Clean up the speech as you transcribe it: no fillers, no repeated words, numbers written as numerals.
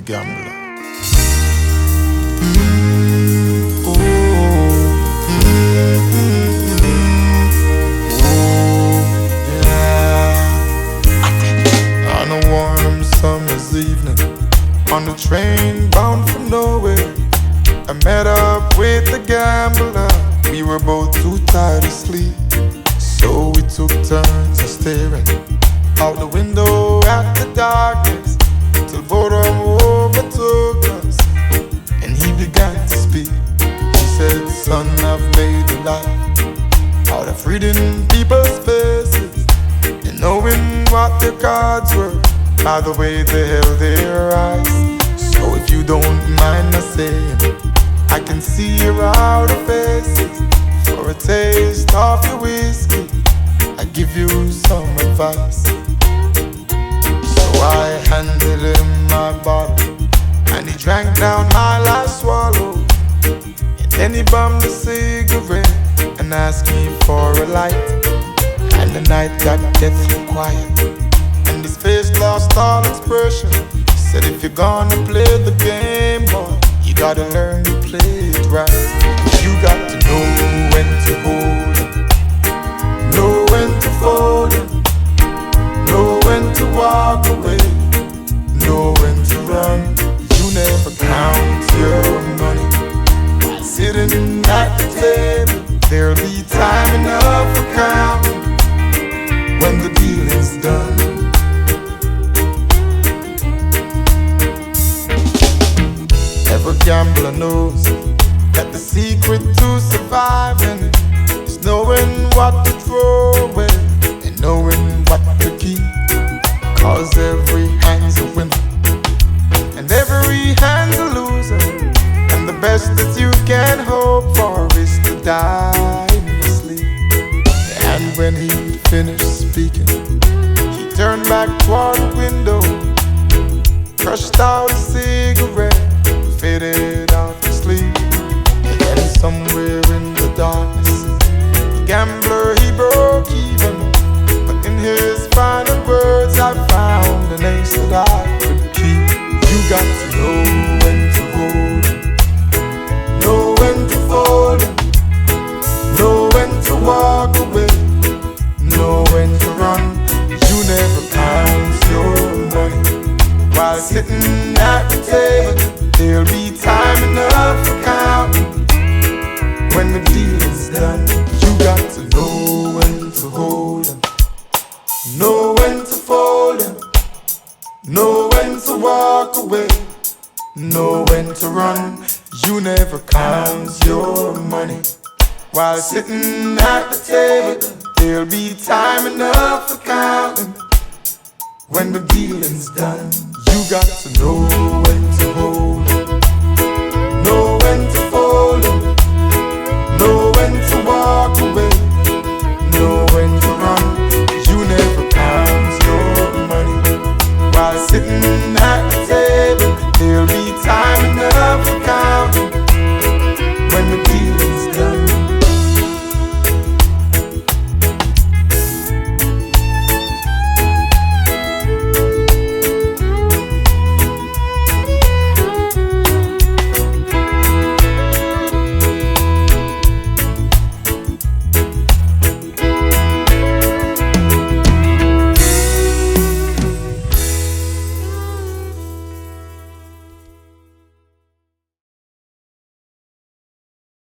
gambler. On a warm summer's evening, on the train bound for nowhere, I met up with a gambler. We were both too tired to sleep, so we took turns of staring out the window at the darkness, till boredom overtook us, and he began to speak. He said, "Son, I've made a life out of reading people's faces and knowing what their cards were by the way they held their eyes. So if you don't mind my saying, I can see your outer faces. For a taste of your whiskey, I give you some advice." So I handed him my bottle, and he drank down my last swallow. And then he bummed a cigarette and asked me for a light. And the night got deathly quiet, and his face lost all expression. He said, "If you're gonna play the game, boy, you gotta learn to play it right. You got to know when to hold it, know when to fold it, know when to walk away, know when to run. You never count your money while sitting at the table. There'll be time enough for counting when the dealing's done." Every gambler knows that the secret to surviving is knowing what to throw away and knowing what to keep. Cause every hand's a winner and every hand's a loser, and the best that you can hope for is to die in your sleep. And when he finished speaking, he turned back toward the window, crushed out a cigarette, faded off to sleep. And then somewhere in the darkness, the gambler, he broke even. But in his final words, I found an ace that I could keep. You got to know when to hold it, know when to fold it, know when to walk away, know when to run. You never count your money while sitting at the table. There'll be time enough for counting when the deal is done. You got to know when to hold 'em, know when to fold 'em, know when to walk away, know when to run. You never count your money while sitting at the table. There'll be time enough for counting when the dealing's done. You got to know